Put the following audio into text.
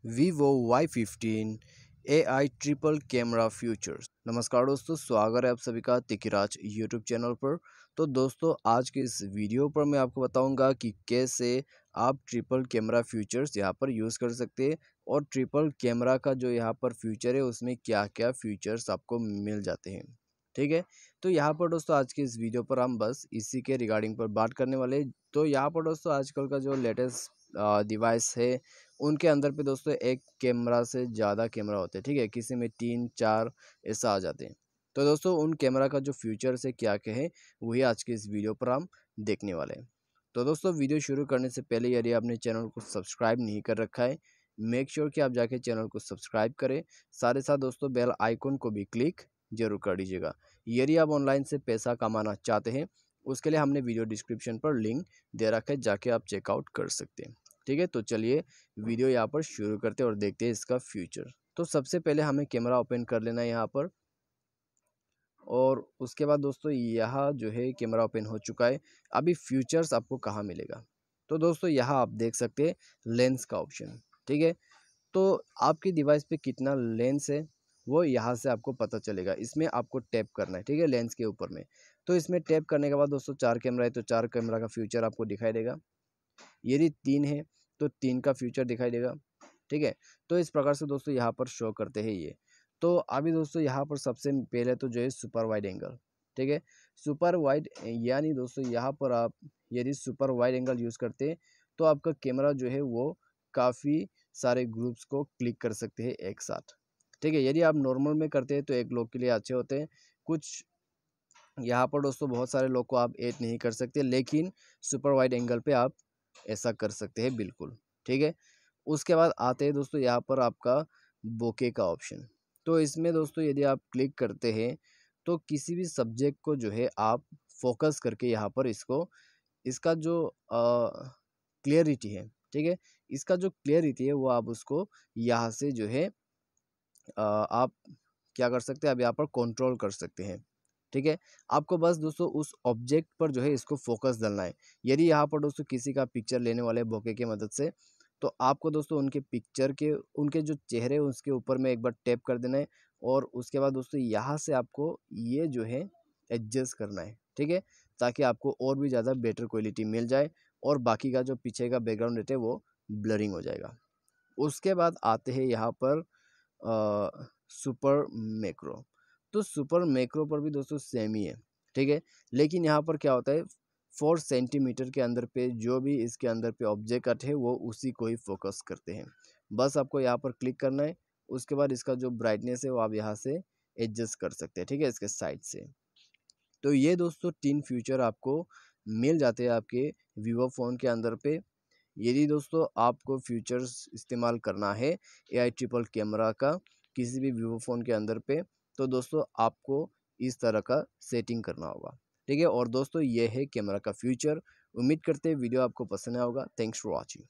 Vivo Y15 AI triple camera features. नमस्कार दोस्तों, स्वागत है आप सभी का तिकिराज यूट्यूब चैनल पर। तो दोस्तों, आज के इस वीडियो पर मैं आपको बताऊंगा कि कैसे आप ट्रिपल कैमरा फीचर्स यहां पर यूज़ कर सकते हैं और ट्रिपल कैमरा का जो यहां पर फीचर है उसमें क्या क्या फीचर्स आपको मिल जाते हैं। ठीक है, तो यहाँ पर दोस्तों आज के इस वीडियो पर हम बस इसी के रिगार्डिंग पर बात करने वाले हैं। तो यहाँ पर दोस्तों आजकल का जो लेटेस्ट डिवाइस है उनके अंदर पे दोस्तों एक कैमरा से ज़्यादा कैमरा होते हैं। ठीक है, किसी में 3 4 ऐसा आ जाते हैं। तो दोस्तों उन कैमरा का जो फीचर्स है क्या क्या है वही आज के इस वीडियो पर हम देखने वाले हैं। तो दोस्तों वीडियो शुरू करने से पहले यदि आपने चैनल को सब्सक्राइब नहीं कर रखा है, मेक श्योर कि आप जाके चैनल को सब्सक्राइब करें। साथ ही साथ दोस्तों बेल आइकन को भी क्लिक जरूर कर दीजिएगा। यदि आप ऑनलाइन से पैसा कमाना चाहते हैं उसके लिए हमने वीडियो डिस्क्रिप्शन पर लिंक दे रखा है, जाके आप चेकआउट कर सकते हैं। ठीक है, तो चलिए वीडियो यहाँ पर शुरू करते हैं और देखते हैं इसका फ्यूचर। तो सबसे पहले हमें कैमरा ओपन कर लेना है यहाँ पर, और उसके बाद दोस्तों यहाँ जो है कैमरा ओपन हो चुका है। अभी फ्यूचर्स आपको कहाँ मिलेगा, तो दोस्तों यहाँ आप देख सकते हैं लेंस का ऑप्शन। ठीक है, तो आपकी डिवाइस पे कितना लेंस है वो यहाँ से आपको पता चलेगा। इसमें आपको टैप करना है, ठीक है, लेंस के ऊपर में। तो इसमें टैप करने के बाद दोस्तों 4 कैमरा है तो 4 कैमरा का फ्यूचर आपको दिखाई देगा। यदि 3 है तो 3 का फ्यूचर दिखाई देगा। ठीक है, तो इस प्रकार से दोस्तों यहाँ पर शो करते हैं ये। तो अभी दोस्तों यहाँ पर सबसे पहले तो जो है सुपर वाइड एंगल। ठीक है, सुपर वाइड यानी दोस्तों यहाँ पर आप यदि सुपर वाइड एंगल यूज़ करते हैं तो आपका कैमरा जो है वो काफ़ी सारे ग्रुप्स को क्लिक कर सकते हैं एक साथ। ठीक है, यदि आप नॉर्मल में करते हैं तो एक लोग के लिए अच्छे होते हैं। कुछ यहाँ पर दोस्तों बहुत सारे लोग को आप ऐड नहीं कर सकते, लेकिन सुपर वाइड एंगल पे आप ऐसा कर सकते हैं बिल्कुल। ठीक है, उसके बाद आते हैं दोस्तों यहाँ पर आपका बोके का ऑप्शन। तो इसमें दोस्तों यदि आप क्लिक करते हैं तो किसी भी सब्जेक्ट को जो है आप फोकस करके यहाँ पर इसका जो क्लियरिटी है, ठीक है, इसका जो क्लियरिटी है वो आप उसको यहाँ से जो है आप क्या कर सकते हैं, अब यहाँ पर कंट्रोल कर सकते हैं। ठीक है, आपको बस दोस्तों उस ऑब्जेक्ट पर जो है इसको फोकस डालना है। यदि यहाँ पर दोस्तों किसी का पिक्चर लेने वाले बोके की मदद से, तो आपको दोस्तों उनके पिक्चर के उनके जो चेहरे हैं उसके ऊपर में एक बार टैप कर देना है, और उसके बाद दोस्तों यहाँ से आपको ये जो है एडजस्ट करना है। ठीक है, ताकि आपको और भी ज़्यादा बेटर क्वालिटी मिल जाए और बाकी का जो पीछे का बैकग्राउंड रहता है वो ब्लरिंग हो जाएगा। उसके बाद आते हैं यहाँ पर सुपर मैक्रो। तो सुपर मैक्रो पर भी दोस्तों सेम ही है। ठीक है, लेकिन यहाँ पर क्या होता है, 4 सेंटीमीटर के अंदर पे जो भी इसके अंदर पे ऑब्जेक्ट है वो उसी को ही फोकस करते हैं। बस आपको यहाँ पर क्लिक करना है, उसके बाद इसका जो ब्राइटनेस है वो आप यहाँ से एडजस्ट कर सकते हैं। ठीक है, इसके साइड से। तो ये दोस्तों 3 फीचर आपको मिल जाते हैं आपके वीवो फ़ोन के अंदर पे। यदि दोस्तों आपको फीचर्स इस्तेमाल करना है एआई ट्रिपल कैमरा का किसी भी वीवो फ़ोन के अंदर पे, तो दोस्तों आपको इस तरह का सेटिंग करना होगा। ठीक है, और दोस्तों ये है कैमरा का फ्यूचर। उम्मीद करते हैं वीडियो आपको पसंद आया होगा। Thanks for watching.